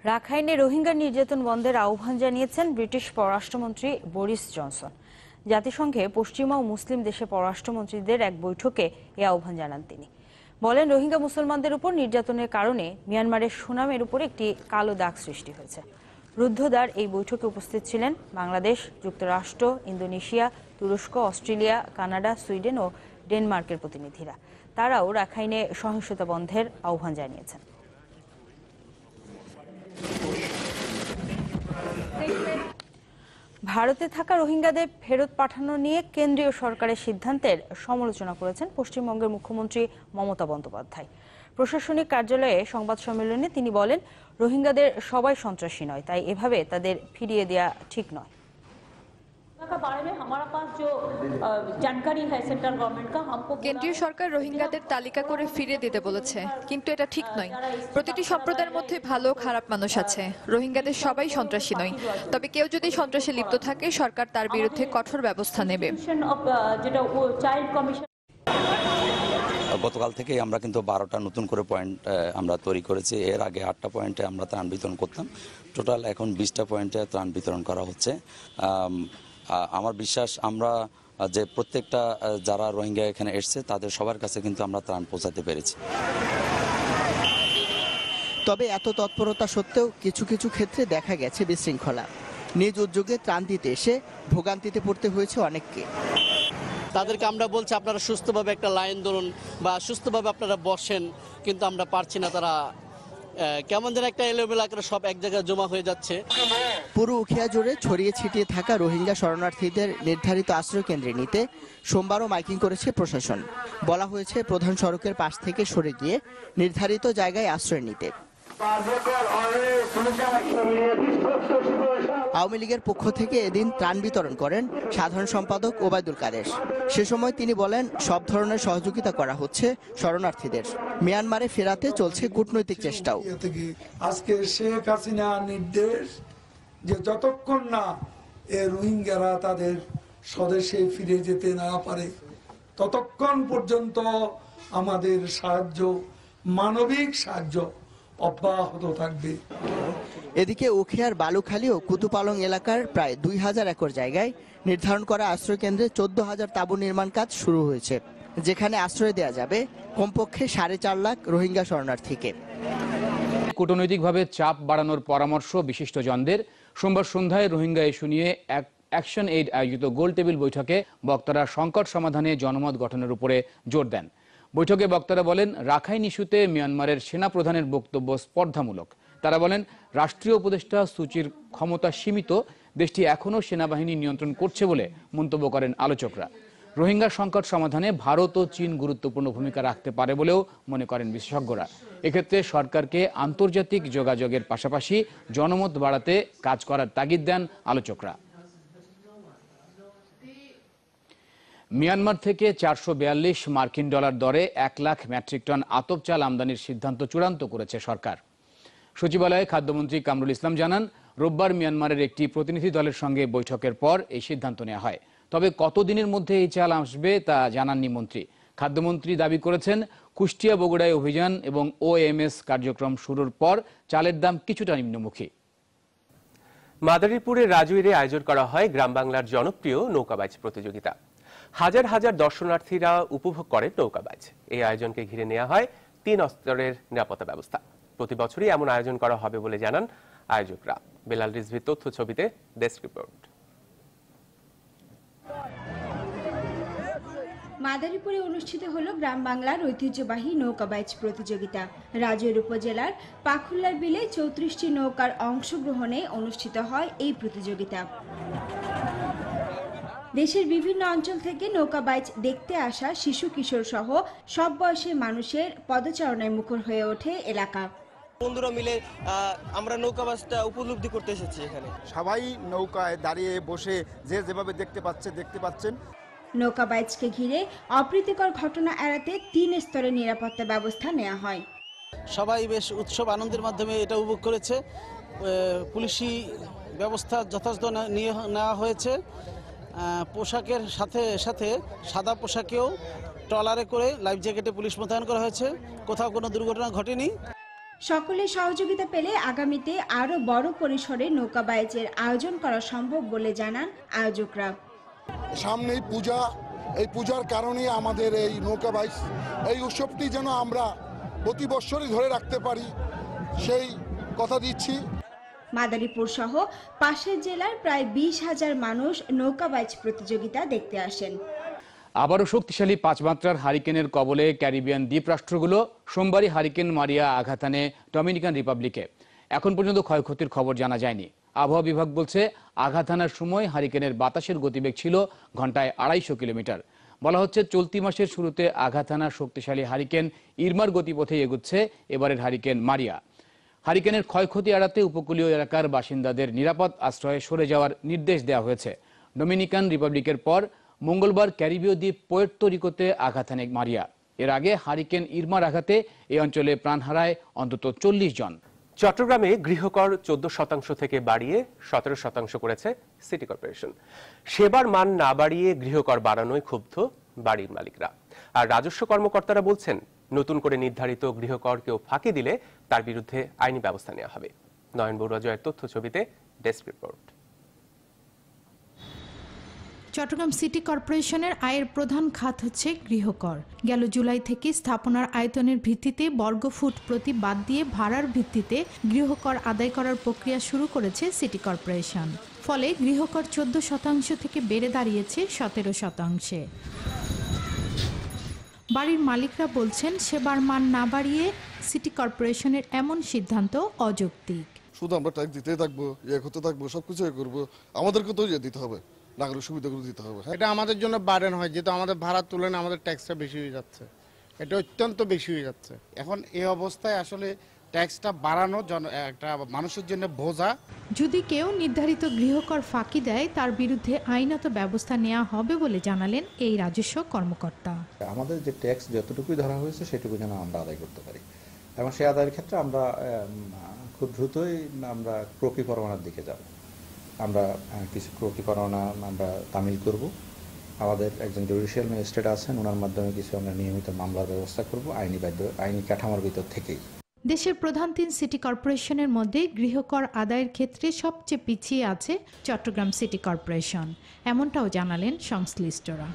রাখাইনে রোহিঙ্গা নির্যাতন বন্ধের আহ্বান জানিয়েছেন ব্রিটিশ পররাষ্ট্রমন্ত্রী বরিস জনসন। জাতিসংঘে পশ্চিমা ও মুসলিম দেশে পররাষ্ট্রমন্ত্রীদের এক বৈঠকে এই আহ্বান জানান তিনি। বলেন, রোহিঙ্গা মুসলমানদের উপর নির্যাতনের কারণে মিয়ানমারের সুনামের উপর একটি কালো দাগ সৃষ্টি হয়েছে। রুদ্ধদ্বার এই বৈঠকে উপস্থিত ছিলেন বাংলাদেশ, যুক্তরাষ্ট্র, ইন্দোনেশিয়া, তুরস্ক, অস্ট্রেলিয়া, কানাডা, সুইডেন ও ডেনমার্কের প্রতিনিধিরা। তারাও রাখাইনে সহিংসতা বন্ধের আহ্বান জানিয়েছেন। ভারতে থাকা রোহিঙ্গাদের ফেরত পাঠানো নিয়ে কেন্দ্রীয় সরকারের সিদ্ধান্তের সমালোচনা করেছেন পশ্চিমবঙ্গের মুখ্যমন্ত্রী মমতা বন্দ্যোপাধ্যায়। প্রশাসনিক কার্যালয়ে সংবাদ সম্মেলনে তিনি বলেন, রোহিঙ্গাদের সবাই সন্ত্রাসী নয়, তাই এভাবে তাদের ফিরিয়ে দেওয়া ঠিক নয়। কেন্দ্রীয় সরকার রোহিঙ্গাদের তালিকা করে ফিরিয়ে দিতে বলেছে, কিন্তু এটা ঠিক নয়। প্রতিটি সম্প্রদায়ের মধ্যে ভালো খারাপ মানুষ আছে। রোহিঙ্গাদের সবাই সন্ত্রাসী নয়, তবে কেউ যদি সন্ত্রাসে লিপ্ত থাকে সরকার তার বিরুদ্ধে কঠোর ব্যবস্থা নেবে। গতকাল থেকে আমরা কিন্তু 12টা নতুন করে পয়েন্ট আমরা তৈরি করেছি। এর আগে 8টা পয়েন্টে আমরা ত্রাণ বিতরণ করতাম। টোটাল এখন 20টা পয়েন্টে ত্রাণ বিতরণ করা হচ্ছে। আমার বিশ্বাস আমরা যে প্রত্যেকটা যারা রোহিঙ্গা এখানে এসছে তাদের সবার কাছে কিন্তু আমরা ত্রাণ পৌঁছাতে পেরেছি। তবে এত তৎপরতা সত্ত্বেও কিছু কিছু ক্ষেত্রে দেখা গেছে বিশৃঙ্খলা। নিজ উদ্যোগে ত্রাণ দিতে এসে ভোগান্তিতে পড়তে হয়েছে অনেককে। তাদেরকে আমরা বলছি আপনারা সুস্থভাবে একটা লাইন ধরুন বা সুস্থভাবে আপনারা বসেন, কিন্তু আমরা পারছি না। তারা কেমন যেন একটা এলোমেলো আকারে সব এক জায়গায় জমা হয়ে যাচ্ছে। পুরো উখিয়া জুড়ে ছড়িয়ে ছিটিয়ে থাকা রোহিঙ্গা শরণার্থীদের নির্ধারিত আশ্রয় কেন্দ্রে নিতে সোমবারও মাইকিং করেছে প্রশাসন। বলা হয়েছে প্রধান সড়কের পাশ থেকে সরে গিয়ে নির্ধারিত জায়গায় আশ্রয় নিতে। আওয়ামী লীগের পক্ষ থেকে এদিন ত্রাণ বিতরণ করেন সাধারণ সম্পাদক ওবায়দুল কাদের। সে সময় তিনি বলেন, সব ধরনের সহযোগিতা করা হচ্ছে শরণার্থীদের। মিয়ানমারে ফেরাতে চলছে কূটনৈতিক চেষ্টাও। আজকে শেখ হাসিনা নির্দেশ যে যতক্ষণ না রোহিঙ্গারা তাদের স্বদেশে ফিরে যেতে না পারে ততক্ষণ পর্যন্ত আমাদের সাহায্য, মানবিক সাহায্য অব্যাহত থাকবে। এদিকে উখিয়ার বালুখালী ও কুতুপালং এলাকার প্রায় 2000 একর জায়গায় নির্ধারণ করা আশ্রয় কেন্দ্রে 14,000 তাঁবু নির্মাণ কাজ শুরু হয়েছে, যেখানে আশ্রয় দেওয়া যাবে কমপক্ষে 4.5 লাখ রোহিঙ্গা শরণার্থীকে। কূটনৈতিকভাবে চাপ বাড়ানোর পরামর্শ বিশিষ্টজনদের। সোমবার সন্ধ্যায় রোহিঙ্গা ইস্যু নিয়ে এক অ্যাকশন এইড আয়োজিত গোল টেবিল বৈঠকে বক্তারা সংকট সমাধানে জনমত গঠনের উপরে জোর দেন। বৈঠকে বক্তারা বলেন, রাখাইন ইস্যুতে মিয়ানমারের সেনা প্রধানের বক্তব্য স্পর্ধামূলক। তারা বলেন, রাষ্ট্রীয় উপদেষ্টা সূচির ক্ষমতা সীমিত, দেশটি এখনও সেনাবাহিনী নিয়ন্ত্রণ করছে বলে মন্তব্য করেন আলোচকরা। রোহিঙ্গা সংকট সমাধানে ভারত ও চীন গুরুত্বপূর্ণ ভূমিকা রাখতে পারে বলেও মনে করেন বিশেষজ্ঞরা। এক্ষেত্রে সরকারকে আন্তর্জাতিক যোগাযোগের পাশাপাশি জনমত বাড়াতে কাজ করার তাগিদ দেন আলোচকরা। মিয়ানমার থেকে 442 মার্কিন ডলার দরে 1 লাখ মেট্রিক টন আতপ চাল আমদানির সিদ্ধান্ত চূড়ান্ত করেছে সরকার। সচিবালয়ে খাদ্যমন্ত্রী কামরুল ইসলাম জানান, রোববার মিয়ানমারের একটি প্রতিনিধি দলের সঙ্গে বৈঠকের পর এই সিদ্ধান্ত নেওয়া হয়। তবে কতদিনের মধ্যে এই চাল আসবে তা জানাননি মন্ত্রী। খাদ্যমন্ত্রী দাবি করেছেন, কুষ্টিয়া বগুড়ায় অভিযান এবং OMS কার্যক্রম শুরুর পর চালের দাম কিছুটা নিম্নমুখী। মাদারীপুরের রাজুইরে আয়োজন করা হয় গ্রাম বাংলার জনপ্রিয় নৌকাবাজ প্রতিযোগিতা। হাজার হাজার দর্শনার্থীরা উপভোগ করেন নৌকাবাজ। এই আয়োজনকে ঘিরে নেওয়া হয় 3 স্তরের নিরাপত্তা ব্যবস্থা। প্রতি বছরই এমন আয়োজন করা হবে বলে জানান আয়োজকরা। বেলাল রিজভির তথ্য ছবিতে ডেস্ক রিপোর্ট। মাদারীপুরে অনুষ্ঠিত হলো গ্রাম বাংলার ঐতিহ্যবাহী নৌকাবাজ প্রতিযোগিতা। রাজৈর উপজেলার পাখুল্লার বিলে 34টি নৌকার অংশগ্রহণে অনুষ্ঠিত হয় এই প্রতিযোগিতা। দেশের বিভিন্ন অঞ্চল থেকে নৌকাবাজ দেখতে আসা শিশু কিশোর সহ সব বয়সের মানুষের পদচারণায় মুখর হয়ে ওঠে এলাকা। বন্ধুরা মিলে আমরা নৌকাবাজটা উপলব্ধি করতে এসেছি এখানে। সবাই নৌকায় দাঁড়িয়ে বসে যে যেভাবে দেখতে পাচ্ছেন। নৌকাবাজকে ঘিরে অপ্রীতিকর ঘটনা এড়াতে 3 স্তরের নিরাপত্তা ব্যবস্থা নেওয়া হয়। সবাই বেশ উৎসব আনন্দের মাধ্যমে এটা উপভোগ করেছে। পুলিশি ব্যবস্থা যথাযথ নেওয়া হয়েছে। পোশাকের সাথে সাথে সাদা পোশাকেও ট্রলারে করে লাইফ জ্যাকেটে পুলিশ মোতায়েন করা হয়েছে। কোথাও কোনো দুর্ঘটনা ঘটেনি। সকলের সহযোগিতা পেলে আগামীতে আরও বড় পরিসরে নৌকা বাইচের আয়োজন করা সম্ভব বলে জানান আয়োজকরা। সামনেই পূজা, এই পূজার কারণে আমাদের এই নৌকা বাইচ এই উৎসবটি যেন আমরা প্রতি বছরই ধরে রাখতে পারি সেই কথা দিচ্ছি। মাদারীপুর সহ পাশের জেলার প্রায় 20,000 মানুষ নৌকা বাইচ প্রতিযোগিতা দেখতে আসেন। আবারও শক্তিশালী 5 মাত্রার হারিকেনের কবলে ক্যারিবিয়ান দ্বীপ রাষ্ট্রগুলো। সোমবারই হারিকেন মারিয়া আঘাত হানে ডমিনিকান রিপাবলিকে। এখন পর্যন্ত ক্ষয়ক্ষতির খবর জানা যায়নি। আবহাওয়া বিভাগ বলছে আঘাত হানার সময় হারিকেনের বাতাসের গতিবেগ ছিল ঘন্টায় 250 কিলোমিটার। বলা হচ্ছে চলতি মাসের শুরুতে আঘাত হানা শক্তিশালী হারিকেন ইরমার গতিপথে এগুচ্ছে এবারের হারিকেন মারিয়া। হারিকেনের ক্ষয়ক্ষতি এড়াতে উপকূলীয় এলাকার বাসিন্দাদের নিরাপদ আশ্রয়ে সরে যাওয়ার নির্দেশ দেওয়া হয়েছে। ডমিনিকান রিপাবলিকের পর মঙ্গলবার ক্যারিবীয় দ্বীপ পুয়ের্তো রিকোতে আঘাত হানে মারিয়া। এর আগে হারিকেন ইরমার আঘাতে এই অঞ্চলে প্রাণ হারায় অন্তত 40 জন। চট্টগ্রামে গৃহকর 14% থেকে বাড়িয়ে 17% করেছে সিটি কর্পোরেশন। সেবার মান না বাড়িয়ে গৃহকর বাড়ানোয় ক্ষুব্ধ বাড়ির মালিকরা। আর রাজস্ব কর্মকর্তারা বলছেন নতুন করে নির্ধারিত গৃহকর কেউ ফাঁকি দিলে তার বিরুদ্ধে আইনি ব্যবস্থা নেওয়া হবে। নয়ন বড়ুয়া জয়ের তথ্য ছবিতে ডেস্ক রিপোর্ট। চট্টগ্রাম সিটি কর্পোরেশনের আয়ের প্রধান খাত হচ্ছে গৃহকর। গেল জুলাই থেকে স্থাপনার আয়তনের ভিত্তিতে বর্গফুট প্রতি বাদ দিয়ে ভাড়ার ভিত্তিতে গৃহকর আদায় করার প্রক্রিয়া শুরু করেছে সিটি কর্পোরেশন। ফলে গৃহকর 14% থেকে বেড়ে দাঁড়িয়েছে 17%। বাড়ির মালিকরা বলছেন সেবার মান না বাড়িয়ে সিটি কর্পোরেশনের এমন সিদ্ধান্ত অযৌক্তিক। শুধু আমরা ট্যাক্স দিতেই থাকবো, করতে থাকবো, সবকিছু করবো, আমাদেরকে তো দিতে হবে, নাগরিক সুবিধাগুলো দিতে হবে। এটা আমাদের জন্য বার্ডেন হয়, যেহেতু আমাদের ভাড়ার তুলনায় আমাদের ট্যাক্সটা বেশি হয়ে যাচ্ছে। এটা অত্যন্ত বেশি হয়ে যাচ্ছে। এখন এই অবস্থায় আসলে ট্যাক্সটা বাড়ানো একটা মানুষের জন্য বোঝা। যদি কেউ নির্ধারিত গৃহকর ফাঁকি দেয় তার বিরুদ্ধে আইনত ব্যবস্থা নেওয়া হবে বলে জানালেন এই রাজস্ব কর্মকর্তা। আমাদের যে ট্যাক্স যতটুকুই ধরা হয়েছে সেটুকু যেন আমরা আদায় করতে পারি, এবং সেই আদায়ের ক্ষেত্রে আমরা খুব দ্রুতই আমরা ক্রোকি পরোয়ানার দিকে যাব। আমরা কিছু ক্রোকি পরোয়ানা আমরা তামিল করব। আমাদের একজন জুডিশিয়াল ম্যাজিস্ট্রেট আছেন, ওনার মাধ্যমে কিছু আমরা নিয়মিত মামলার ব্যবস্থা করব আইনি কাঠামোর ভিতর থেকেই। দেশের প্রধান 3 সিটি কর্পোরেশনের মধ্যে গৃহকর আদায়ের ক্ষেত্রে সবচেয়ে পিছিয়ে আছে চট্টগ্রাম সিটি কর্পোরেশন, এমনটাও জানালেন সংশ্লিষ্টরা।